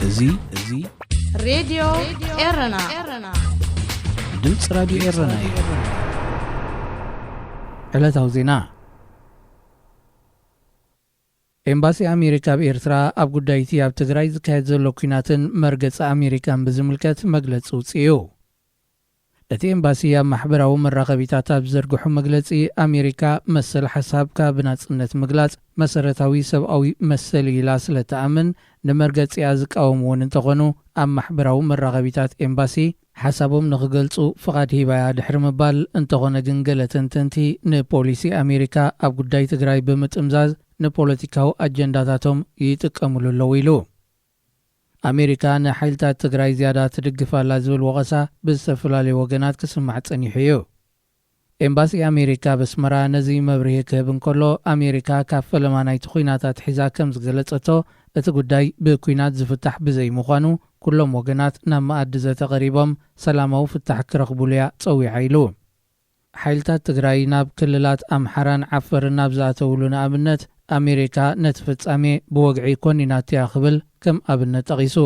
እዙይ ሬድዮ ኤረና ድምፅ ራዲዮ ኤረና እዩ። ዕለታዊ ዜና። ኤምባሲ ኣሜሪካ ብኤርትራ ኣብ ጉዳይቲ ኣብ ትግራይ ዝካየድ ዘሎ ኩናትን መርገፂ ኣሜሪካን ብዝምልከት መግለፂ ውፅዩ። እቲ ኤምባሲ ኣብ ማሕበራዊ መራኸቢታት ኣብ ዘርግሑ መግለፂ ኣሜሪካ መሰል ሓሳብካ ብናጽነት ምግላጽ መሰረታዊ ሰብኣዊ መሰል ኢላ ስለተኣምን ንመርገፂያ ዝቃወምውን እንተኾኑ ኣብ ማሕበራዊ መራኸቢታት ኤምባሲ ሓሳቦም ንኽገልጹ ፍቓድ ሂባያ ድሕሪ ምባል እንተኾነ ግን ገለ ተንተንቲ ንፖሊሲ ኣሜሪካ ኣብ ጉዳይ ትግራይ ብምጥምዛዝ ንፖለቲካዊ ኣጀንዳታቶም ይጥቀሙሉ ኣለዉ ኢሉ። ኣሜሪካ ንሓይልታት ትግራይ ዝያዳ ትድግፋላ ዝብል ወቐሳ ብዝተፈላለዩ ወገናት ክስማዕ ጸኒሑ እዩ። ኤምባሲ ኣሜሪካ በስመራ ነዚ መብርሂ ክህብ እንከሎ ኣሜሪካ ካብ ፈለማ ናይቲ ኩናታት ሒዛ ከም ዝገለጸቶ እቲ ጉዳይ ብኩናት ዝፍታሕ ብዘይምዃኑ ኩሎም ወገናት ናብ መኣዲ ዘተቐሪቦም ሰላማዊ ፍታሕ ክረኽቡሉ እያ ጸዊዓ ኢሉ። ሓይልታት ትግራይ ናብ ክልላት ኣምሓራን ዓፈርን ናብ ዝኣተውሉ ንኣብነት ኣሜሪካ ነቲ ፍጻሜ ብወግዒ ኮኒናት እያ ክብል ከም ኣብነት ጠቒሱ።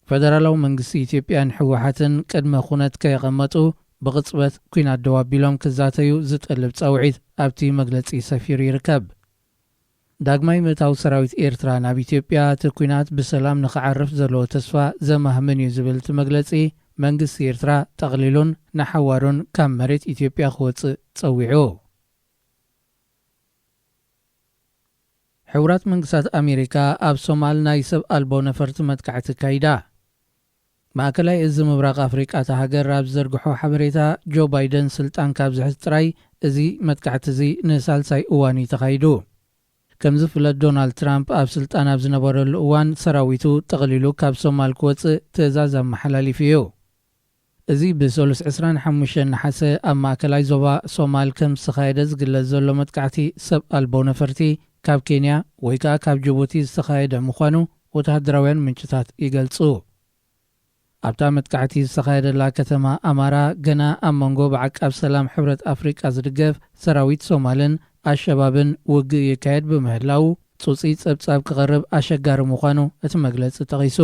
ፌደራላዊ መንግስቲ ኢትዮጵያን ሕወሓትን ቅድመ ኩነት ከየቐመጡ ብቕጽበት ኩናት ደው ኣቢሎም ክዛተዩ ዝጠልብ ጻውዒት ኣብቲ መግለጺ ሰፊሩ ይርከብ። ዳግማይ ምእታዊ ሰራዊት ኤርትራ ናብ ኢትዮጵያ እቲ ኩናት ብሰላም ንኽዓርፍ ዘለዎ ተስፋ ዘማህምን እዩ ዝብል እቲ መግለጺ መንግስቲ ኤርትራ ጠቕሊሉን ናሓዋሩን ካብ መሬት ኢትዮጵያ ክወፅእ ጸዊዑ። ሕቡራት መንግስታት ኣሜሪካ ኣብ ሶማል ናይ ሰብ ኣልቦ ነፈርቲ መጥቃዕቲ ካይዳ። ማእከላይ እዚ ምብራቕ ኣፍሪቃ እታ ሃገር ኣብ ዘርግሖ ሓበሬታ ጆ ባይደን ስልጣን ካብ ዝሕዝ ጥራይ እዚ መጥቃዕቲ እዚ ንሳልሳይ እዋን እዩ ተኻይዱ። ከም ዝፍለጥ ዶናልድ ትራምፕ ኣብ ስልጣን ኣብ ዝነበረሉ እዋን ሰራዊቱ ጠቕሊሉ ካብ ሶማል ክወፅእ ትእዛዝ ኣመሓላሊፉ እዩ። እዚ ብሰሉስ 25 ናሓሰ ኣብ ማእከላይ ዞባ ሶማል ከም ዝተኻየደ ዝግለጽ ዘሎ መጥቃዕቲ ሰብ ኣልቦ ነፈርቲ ካብ ኬንያ ወይ ከዓ ካብ ጅቡቲ ዝተኻየደ ምዃኑ ወተሃደራውያን ምንጭታት ይገልጹ። ኣብታ መጥቃዕቲ ዝተኻየደላ ከተማ ኣማራ ገና ኣብ መንጎ ብዓቃብ ሰላም ሕብረት ኣፍሪቃ ዝድገፍ ሰራዊት ሶማልን ኣሸባብን ውግእ ይካየድ ብምህላው ፁፂ ጸብጻብ ክቐርብ ኣሸጋሪ ምዃኑ እቲ መግለፂ ጠቒሱ።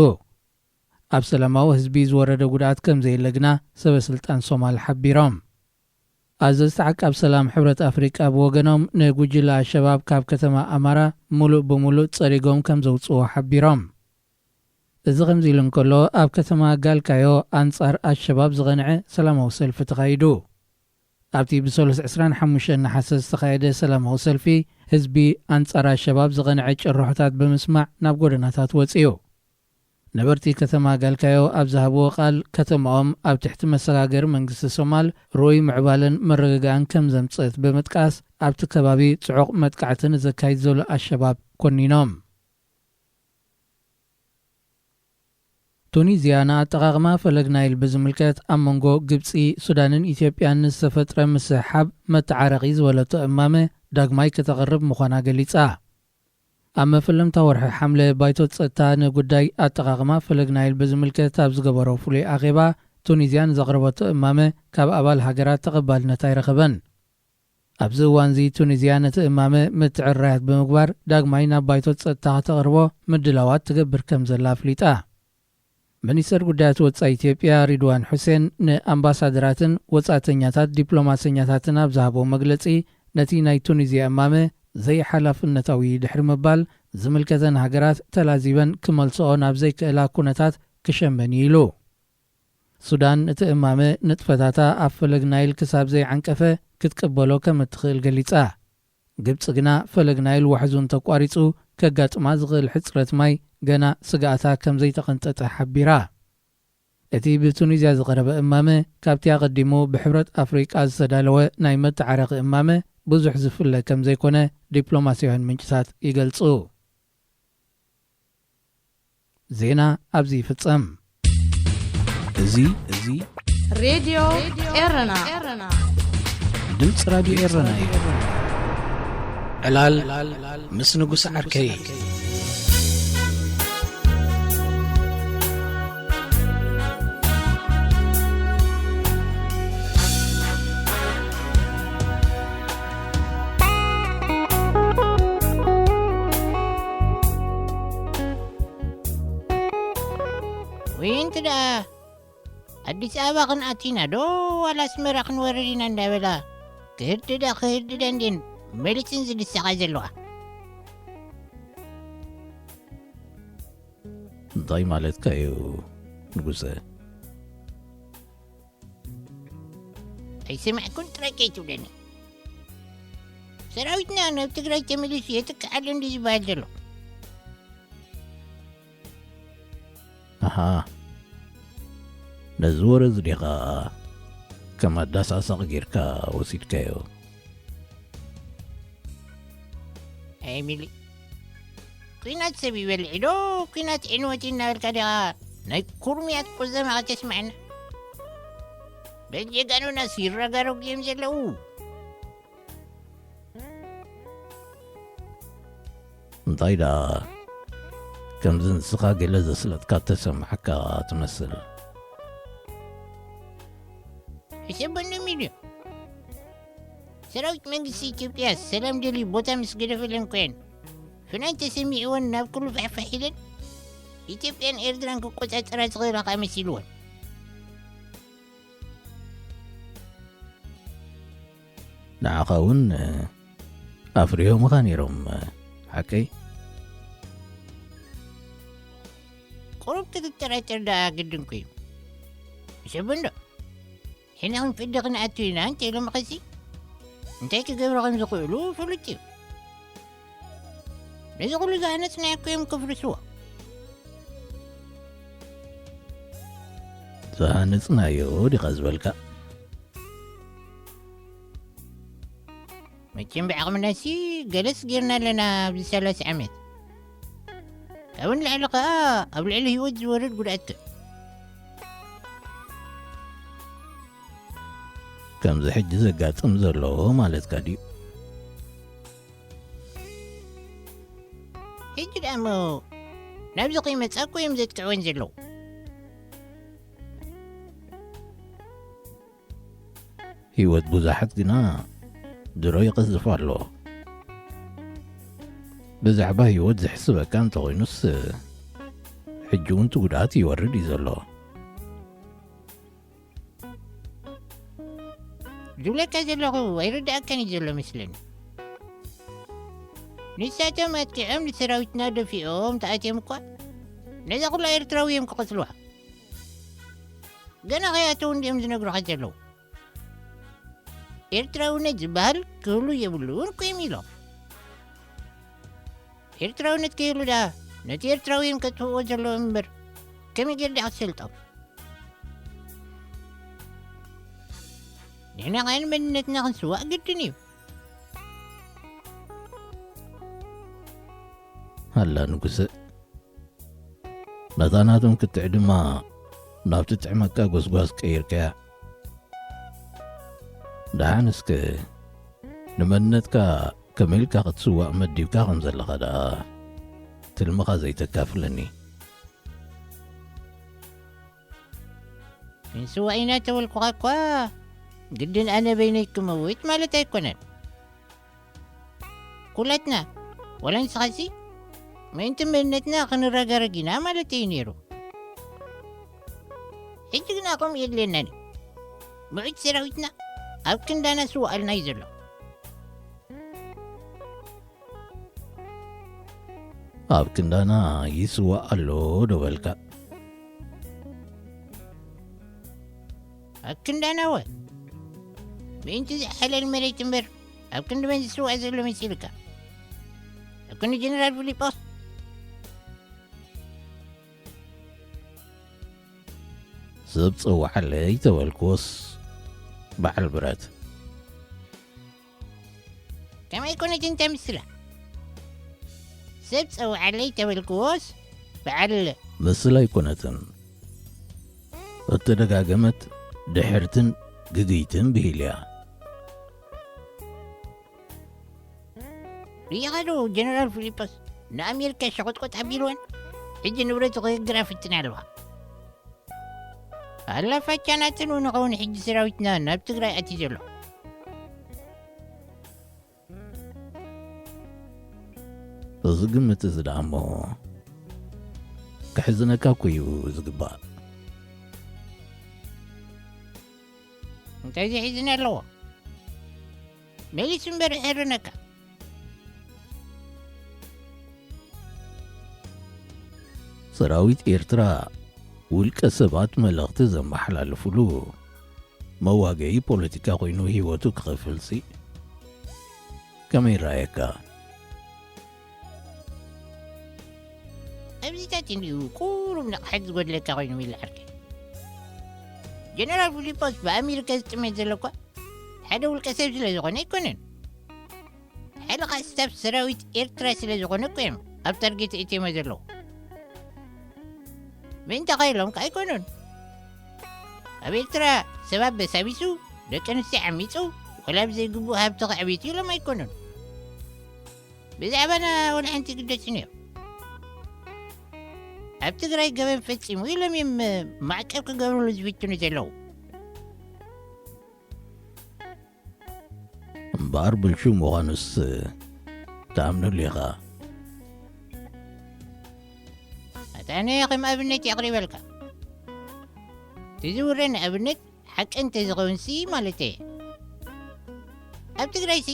ኣብ ሰላማዊ ህዝቢ ዝወረደ ጉድኣት ከም ዘየለግና ሰበስልጣን ሶማል ሓቢሮም። ኣዘዝቲ ዓቃብ ሰላም ሕብረት ኣፍሪቃ ብወገኖም ንጉጅለ ኣሸባብ ካብ ከተማ ኣማራ ሙሉእ ብምሉእ ጸሪጎም ከም ዘውፅዎ ሓቢሮም። እዚ ከምዚ ኢሉ እንከሎ ኣብ ከተማ ጋልካዮ ኣንጻር ኣሸባብ ዝቐንዐ ሰላማዊ ሰልፊ ተኻይዱ። ኣብቲ ብሰሉስ 25 ናሓሰ ዝተኻየደ ሰላማዊ ሰልፊ ህዝቢ ኣንጻር ኣሸባብ ዝቐንዐ ጭርሖታት ብምስማዕ ናብ ጎደናታት ወፂኡ። ነበርቲ ከተማ ጋልካዮ ኣብ ዝሃብዎ ቃል ከተማኦም ኣብ ትሕቲ መሰጋገሪ መንግስቲ ሶማል ሮይ ምዕባልን መረጋጋእን ከም ዘምጽእት ብምጥቃስ ኣብቲ ከባቢ ጽዑቕ መጥቃዕትን ዘካይድ ዘሎ ኣሸባብ ኮኒኖም። ቱኒዝያ ንኣጠቓቕማ ፈለግ ናይል ብዝምልከት ኣብ መንጎ ግብፂ ሱዳንን ኢትዮጵያን ዝተፈጥረ ምስሓብ መተዓረቒ ዝበለቶ እማመ ዳግማይ ከተቐርብ ምዃና ገሊጻ። ኣብ መፈለምታ ወርሒ ሓምለ ባይቶ ጸጥታ ንጉዳይ ኣጠቓቕማ ፈለግ ናይል ብዝምልከት ኣብ ዝገበሮ ፍሉይ ኣኼባ ቱኒዝያ ንዘቕረበቶ እማመ ካብ ኣባል ሃገራት ተቐባልነት ኣይረኸበን። ኣብዚ እዋን እዚ ቱኒዝያ ነቲ እማመ ምትዕራያት ብምግባር ዳግማይ ናብ ባይቶ ጸጥታ ከተቕርቦ ምድላዋት ትገብር ከም ዘላ ኣፍሊጣ። ሚኒስተር ጉዳያት ወጻኢ ኢትዮጵያ ሪድዋን ሁሴን ንኣምባሳደራትን ወጻእተኛታት ዲፕሎማሰኛታትን ኣብ ዝሃቦ መግለጺ ነቲ ናይ ቱኒዝያ እማመ ዘይሓላፍነታዊ ድሕሪ ምባል ዝምልከተን ሃገራት ተላዚበን ክመልስኦ ናብ ዘይክእላ ኩነታት ክሸመን ኢሉ። ሱዳን እቲ እማመ ንጥፈታታ ኣብ ፈለግ ናይል ክሳብ ዘይዓንቀፈ ክትቅበሎ ከም እትኽእል ገሊጻ። ግብፂ ግና ፈለግ ናይል ዋሕዙን ተቋሪጹ ከጋጥማ ዝኽእል ሕፅረት ማይ ገና ስጋኣታ ከም ዘይተቐንጠጠ ሓቢራ። እቲ ብቱኒዝያ ዝቐረበ እማመ ካብቲ ኣቐዲሙ ብሕብረት ኣፍሪቃ ዝተዳለወ ናይ መተዓረኺ እማመ ብዙሕ ዝፍለ ከም ዘይኮነ ዲፕሎማስያውያን ምንጭታት ይገልጹ። ዜና ኣብዚ ይፍጸም። እዚ ሬድዮ ኤረና ድምፂ ራዲዮ ኤረና እዩ። ዕላል ምስ ንጉስ ዓርከይ وين تدا أديس أبا قناتينا دو ولا سمرا قنوردين اندابلا كهرددا ندين ملتين زد السغازلوا እንታይ ማለትካ እዩ ንጉሰ? ኣይሰማዕኩን ጥራቄ ትብለኒ ሰራዊትና ናብ ትግራይ ተመሊሱ የትከዓለ እንዲ ዝበሃል ዘሎ ኣሃ ነዚ ወረ ዝዲኻ ከም ኣዳሳሳቕ ጌርካ ወሲድካዮ? ኣይሚሊ ኩናት ሰብ ይበልዕ ዶ ኩናት ዕንወት እናበልካ ዲኻ ናይ ኩርምያት ቁዘማ ከተስማዕና በጀጋኑናስ ይረጋረጉ እዮም ዘለዉ እንታይ ዳ ከምዚ ንስኻ ገለ ዘስለጥካ ተሰማዕካ ትመስል? ሕሰበኖም ኢልዮ ሰራዊት መንግስቲ ኢትዮጵያ ሰላም ደልዩ ቦታ ምስ ገደፈለን ኮየን ፍናን ተሰሚዕዎን ናብ ኩሉ ፋሕፋሕ ኢለን ኢትዮጵያን ኤርትራን ክቆፃፀራ ዝኽእላ ኸ መሲልዎን ንዓኻ እውን ኣፍሪሆምኻ ነይሮም ሓቀይ? ቁሩብ ክትጠራጠር ዳ ግድን ኮዩ ሕሰበንዶ ሕና ክንፍዲ ክንኣቱ ኢና እንተኢሎም ኸሲ እንታይ ክገብሮ ከም ዝኽእሉ ፍሉጥ እዩ ነዚ ኩሉ ዝሃነፅናዮ እዮም ከፍርስዎ ዝሃነፅናዮ ዲኻ ዝበልካ? መቸም ብዓቕምናሲ ገለስ ጌርና ኣለና ኣብዚ 30 ዓመት ካብኡ ንላዕሊ ከዓ ኣብ ልዕሊ ህይወት ዝወርድ ጉድኣት ከምዚ ሕጂ ዘጋጥም ዘሎ ማለትካ ድዩ? ሕጂ ደሞ ናብዚ ከይመጻእኮ እዮም ዘጥቅዕወን ዘለዉ ህይወት ብዙሓት ግና ድሮ ይቕዝፍ ኣሎ ብዛዕባ ህይወት ዝሕስበካ እንተኾይኑስ ሕጂ እውን እቲ ጉድኣት ይወርድ እዩ ዘሎ ዝብለካ ዘለኹ ኣይርዳእካን እዩ ዘሎ መስለኒ ንሳቶም ኣጥቂዖም ንሰራዊትና ደፊኦም ተኣትዮም እኳ ነዛ ኩላ ኤርትራዊ እዮም ክቕትልዋ ገና ኸያተው እንዲኦም ዝነግሩኻ ዘለዉ ኤርትራውነት ዝበሃል ክህሉ የብሉን ኮዮም ኢሎም ኤርትራውነት ከይህሉ ዳ ነቲ ኤርትራዊ እዮም ከጥፍእዎ ዘለዎ እምበር ከመይ ጌርዳ ክትሰልጦም ንሕና ኸያን መንነትና ክንስዋእ ግድን እዩ ኣላ ንጉሰ ነታናቶም ክትዕ ድማ ናብቲ ጥዕመካ ጐስጓስ ቀይርከያ ደሓንስከ ንመንነትካ ከመኢልካ ክትስዋእ መዲብካ ከም ዘለኻ ዳ ትልምኻ ዘይተካፍለኒ ንስዋእ ኢና ተበልኩኻ እኳ ግድን ኣነ በይነይ ክመውት ማለት ኣይኮነን ኩላትና ወላ ንስኻሲ ምእንቲ መንነትና ክንረጋረግ ኢና ማለት እዩ ነይሩ ሕጂ ግና ከምኡ የድልየናኒ ምዑድ ሰራዊትና ኣብ ክንዳና ስዋኣልና እዩ ዘሎ ኣብ ክንዳና ይስዋእ ኣሎ ዶ በልካ? ኣብ ክንዳና ወ ምእንቲ ዝሓለል መሬት እምበር ኣብ ክንዲ መን ዝስዋእ ዘሎ መሲልካ ኣብ ክንዲ ጀነራል ፊሊጶስ ሰብ ፀዋዓለይ ተበልክዎስ በዓል ብረት ከመይ ኮነት እንታይ ምስላ ሰብ ፀዋዓለይ ተበልክዎስ በዓል ምስል ኣይኮነትን እተደጋገመት ድሕርትን ግግይትን ብሂል እያ ሪኢኻዶ ጀነራል ፊሊጶስ ንኣሜሪካ ሸቆጥቆጥ ኣቢልወን ሕጂ ንብረቱ ክግራፍትን ኣለዋ ኣላፋቻናትን ንኸውን ሕጂ ሰራዊትና ናብ ትግራይ ኣትዩ ዘሎ እዚ ግምት እዚ ደኣ እሞ ክሕዝነካ ኮዩ ዝግባእ እንታይ ዝሒዝና ኣለዎ መሊስ እምበር ሕርነካ ሰራዊት ኤርትራ ውልቀ ሰባት መልእኽቲ ዘመሓላልፍሉ መዋገይ ፖለቲካ ኮይኑ ህይወቱ ክኸፍልሲ ከመይ ይረአየካ? ኣብዚታት እንዲሁ ቁሩብ ንቕሓት ዝጐድለካ ኮይኑ ይልዓርክ ጀነራል ፊሊጶስ ብኣሜሪካ ዝጥመት ዘሎ እኳ ሓደ ውልቀ ሰብ ስለ ዝኾነ ኣይኮነን ሓይልኻ ስታፍ ሰራዊት ኤርትራ ስለ ዝኾነ እኮ እዮም ኣብ ታርጌት እትየመ ዘለዉ ምእንተ ኸኢሎም ከ ኣይኮኑን ኣብ ኤርትራ ሰባት በሳቢሱ ደቂ ኣንስትዮ ዓሚፁ ወላ ብዘይግቡእ ሃብቲ ኽዕቤቱ ኢሎም ኣይኮኑን ብዛዕባና ወላ ሓንቲ ግደፅን እዮም ኣብ ትግራይ ገበን ፈፂሙ ኢሎም እዮም ማዕቀብ ክገብርሉ ዝፍትኑ ዘለዉ እምበኣር ብልሹ ምዃኑስ ተኣምነሉ ኢኻ? ኣነ ከም ኣብነት የቕሪበልካ ትዝውረ ንኣብነት ሓቂ እንተዝኸውንሲ ማለት እየ ኣብ ትግራይሲ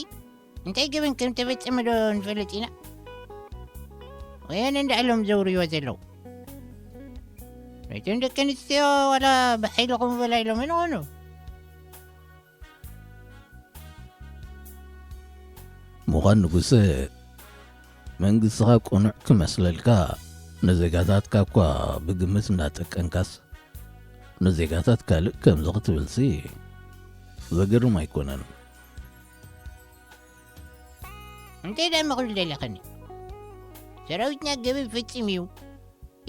እንታይ ገበን ከም ተፈፀመ ዶ ንፈልጥ ኢና ወያነ እንዳዕሎም ዘውርይዎ ዘለዉ ናይቶም ደቂ ኣንስትዮ ዋላ ብሓይልኹም በላ ኢሎም ንኾኑ ምዃን ንጉሰ መንግሥትኻ ቁኑዕ ክመስለልካ ነዜጋታትካ እኳ ብግምት እንዳጠቀንካስ ነዜጋታት ካልእ ከምዚ ክትብልሲ ዘገርም ኣይኮነን እንታይ ዳ መቕብል ደለኸኒ ሰራዊትና ገበን ፈፂም እዩ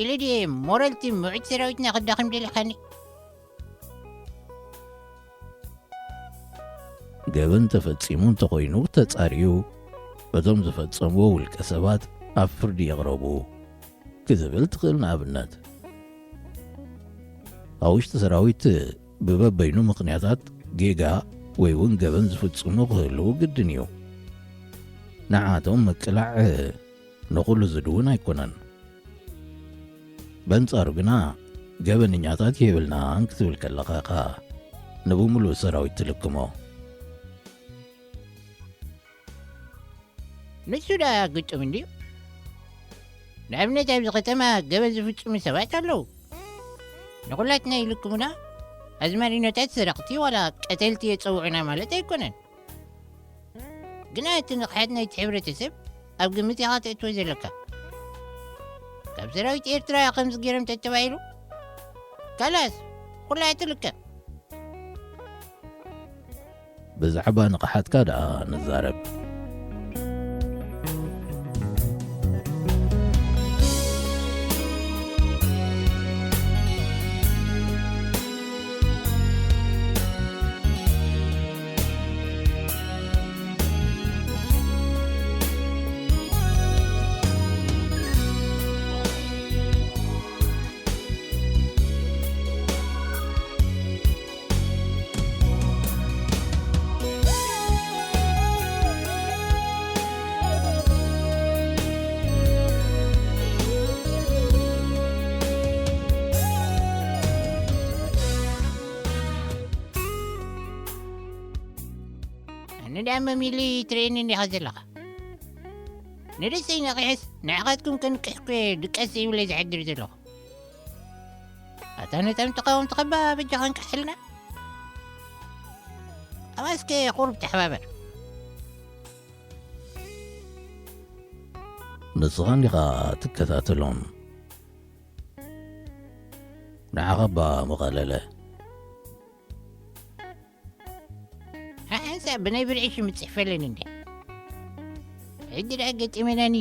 ኢለ ድየ ሞራልቲ ምዑድ ሰራዊትና ክዳኸም ደለኸኒ ገበን ተፈፂሙ እንተኾይኑ ተጻርዩ በቶም ዝፈጸምዎ ውልቀ ሰባት ኣብ ፍርዲ የቕረቡ ክዝብል ትኽእል ንኣብነት ኣብ ውሽጢ ሰራዊት ብበበይኑ ምኽንያታት ጌጋ ወይ እውን ገበን ዝፍጽሙ ክህልው ግድን እዩ ንዓቶም ምቅላዕ ንኹሉ ዝድውን ኣይኮነን በንጻሩ ግና ገበንኛታት የብልናን ክትብል ከለኻ ኸ ንብሙሉእ ሰራዊት ትልክሞ ንሱ ዳ ግጡም እንድዩ ንኣብነት ኣብዚ ከተማ ገበን ዝፍጽሙ ሰባት ኣለዉ ንኹላትና ይልክሙና ኣዝማሪኖታት ሰረቕቲ ዋላ ቀተልቲ የፀውዑና ማለት ኣይኮነን ግና እቲ ንቕሓት ናይቲ ሕብረተሰብ ኣብ ግምት ኢኻ ተእትዎ ዘለካ ካብ ሰራዊት ኤርትራ ከምዚ ገይሮም ተተባሂሉ ካላስ ኩላ ትልከብ ብዛዕባ ንቕሓትካ ደኣ ንዛረብ ንዳመ ሚሊ ትሬኒን ኢኻ ዘለኻ ንደሰይ ነቒሕስ ንዕኻትኩም ከንቅሕኩ ድቀስ ይብለ ዝሓድር ዘለኹ ኣታ ነቶም ተቃወምቲ ኸባ በጃ ኸንቅሕልና ኣባስከ ቁርብ ተሓባበር ንስኻን ዲኻ ትከታተሎም ንዓኻ ባ መቐለለ ሓንሳብ ብናይ ብርዒሽ ምጽሕፈለን እንደ ሕጂ ዳ ገጢመናኒ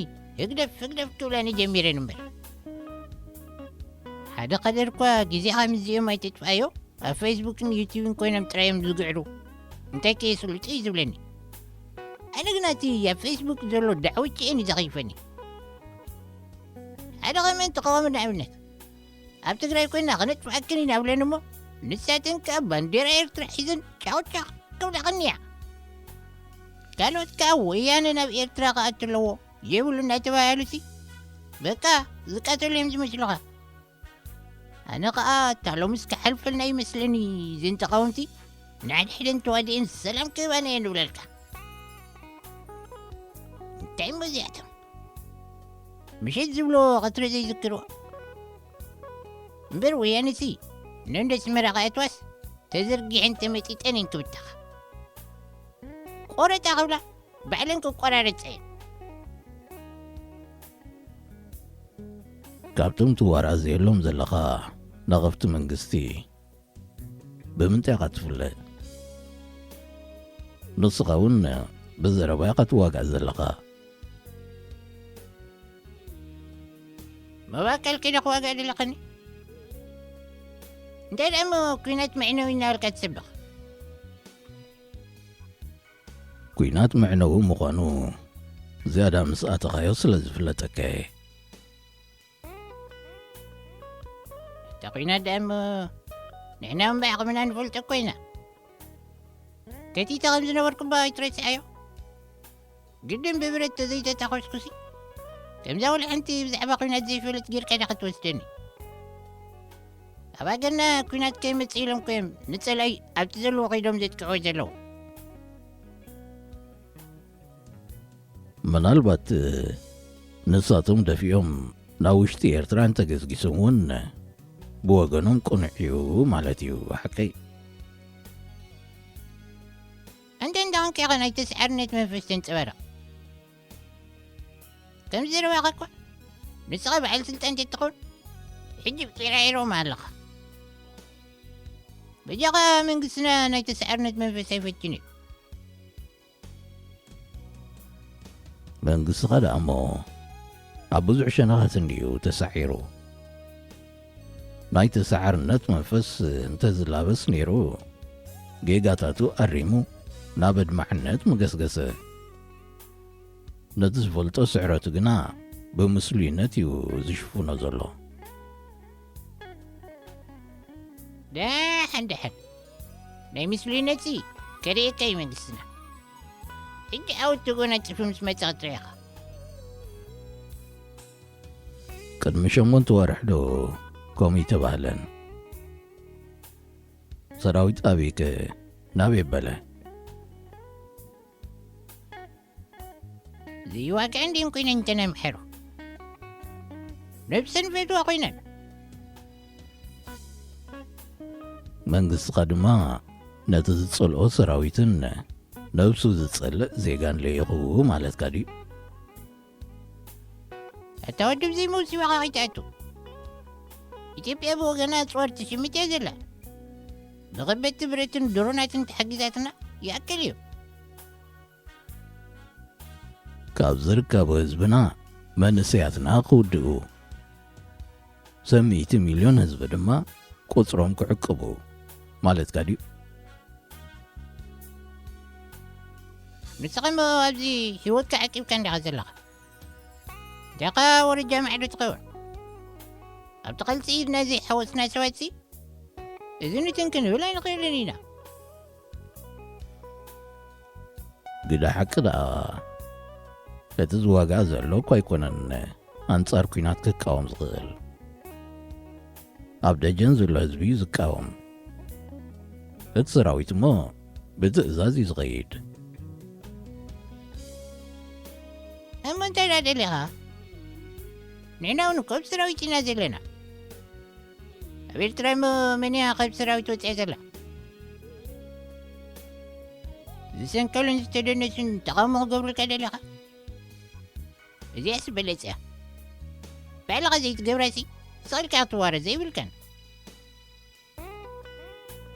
እግደፍ ክብላኒ ጀሚረን እምበር ሓደ ቐደር እኳ ጊዜ ከምዚኦም ኣይተጥፍኣዮ ኣብ ፌስቡክን ዩቲብን ኮይኖም ጥራዮም ዝግዕሩ እንታይ ከየስሉጡ እዩ ዝብለኒ ኣነ ግና እቲ ኣብ ፌስቡክ ዘሎ ዳዕውጭአን እዩ ዘኸይፈኒ ሓደ ኸመን ተቃወሙ ንኣብነት ኣብ ትግራይ ኮይና ክነጥፍኣክን ኢና ብለን እሞ ንሳተን ከዓ ባንዴራ ኤርትራ ሒዘን ጫውጫቕ ክብላኸኒያ ካልኦት ከዓ ወያነ ናብ ኤርትራ ከኣት ኣለዎ የብሉ እናተባሃሉሲ በቃ ዝቃተሉ እዮም ዝመስሉኻ ኣነ ከዓ ታሎምስ ክሓልፈልና ይመስለኒ ዘን ተቃወምቲ نعد حدن توادين السلام كيبان ينولالك انتعي مزيعتهم مشيت زبلو قطر زي ذكروا مبروي يا نسي نندس مرقات واس تزرقي انت متيت انين كبتخ قرة تغولا بعلنكو قرارة سعين ካብቶም ትዋራዝየሎም ዘለኻ ነቐፍቲ መንግስቲ ብምንታይ ኢኻ ትፍለጥ? ንስኻ እውን ብዘረባ ኢኻ ትዋጋእ ዘለኻ። መባከል كده خواقع للقني انت الأمو كوينات معنوي نالك تسبخ ኩናት መዕነዊ ምዃኑ ዝያዳ ምስ ኣተኻዮ ስለ ዝፍለጠከ تقوينات دأمو نحنا من بعقمنا نفلت كوينا كتي تغمزنا وركم باي تريس عيو قدم ببرد تزيد تاخوش كسي تمزاول حنتي بزعبا قوينات زي فلت جير كده خط وستني أبا قلنا كوينات كيم تسيلم كيم نتسأل أي أبتزلوا قيدهم زيت كعوي زلو ምናልባት ንሳቶም ደፊኦም ናብ ውሽጢ ኤርትራን ተገዝጊሶም እውን ብወገኖም ቁንዕዩ ማለት እዩ ሓቀይ أنت عندهم كي غنى تسعر نت من فستن تبرا كم زيرو واقعكوا نسغب على سلطان تتقول حجب كرايرو معلقة بجاقا من قسنا ناي تسعر نت من فستن فتني መንግስቲ ኸ ደኣሞ ኣብ ብዙሕ ሸነኻት እንድዩ ተሳዒሩ ናይ ተሰዓርነት መንፈስ እንተዝላበስ ነይሩ ጌጋታቱ ኣሪሙ ናብ ኣድማዕነት መገስገሰ ነቲ ዝፈልጦ ስዕረቱ ግና ብምስሉይነት እዩ ዝሽፍኖ ዘሎ داحن ناي مسلينتي كريكاي من قسنا انت عاود تقول تفهم سمعت طريقة ቅድሚ 8 ወርሕ ዶ ከምኡ ተባህለን ሰራዊት ኣበይከ ናበይ በለ زي واقع عندي يمكن انت نمحرو نفس الفيدو اخوينا መንግስቲ ድማ ነቲ ዝጸልኦ ሰራዊትን ነብሱ ዝጸልእ ዜጋን ለይኹ ማለትካ ድዩ أتودب زي موسي وقاقي تاتو إتيبيا بوغانا تصور تشميت يا زلا بغبت بريتن درونات تحقيقاتنا يأكليو ካብ ዝርከቡ ህዝብና መንስያትና ክውድኡ 100 ሚልዮን ህዝቢ ድማ ቁፅሮም ክዕቅቡ ማለትካ ድዩ نسقم أبزي هيوتك عكيب كان دي غزلق دقا ورجع معدو تقوى أبتقل سيدنا زي حوسنا سواتسي إذن تنكن ولا نقيل لنا ግዳ ሓቂ ደኣ እቲ ዝዋጋእ ዘሎ እኳ ኣይኮነን ኣንጻር ኩናት ክቃወም ዝኽእል ኣብ ደጀን ዘሎ ህዝቢ እዩ ዝቃወም እቲ ሰራዊት እሞ ብትእዛዝ እዩ ዝኸይድ أما انت لا دلها نحنا ونكب سراويتي نازل لنا أبير ترامو مني أقب سراويت وتعزلا زيسان كلون ستدنسون تقامو قبل كده لها زي أسبب لسا بعلقة زي تقبراسي صار كاتوارة زي بالكان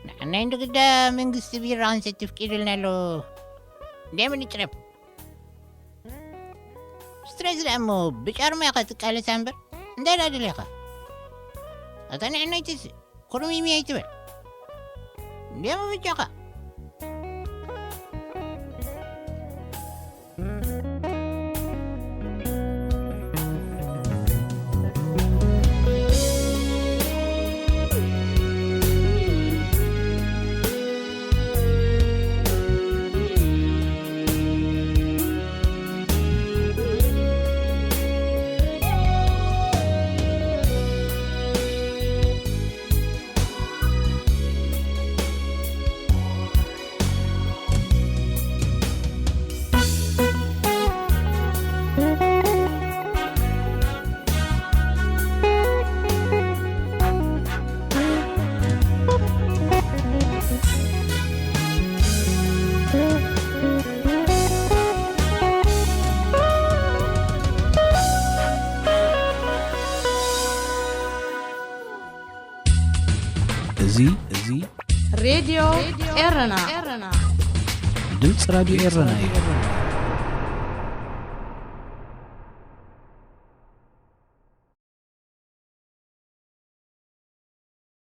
نحنا عندك دا من قصة بيران ستفكير لنا لو دايما نترب ستريز الأمو بشار ما يقاتك على سامبر ندير هذا الليخة أتاني عنا يتس كرمي مية يتبر ديما بجاقة ኤረና ድምፂ ራድዮ ኤረና እዩ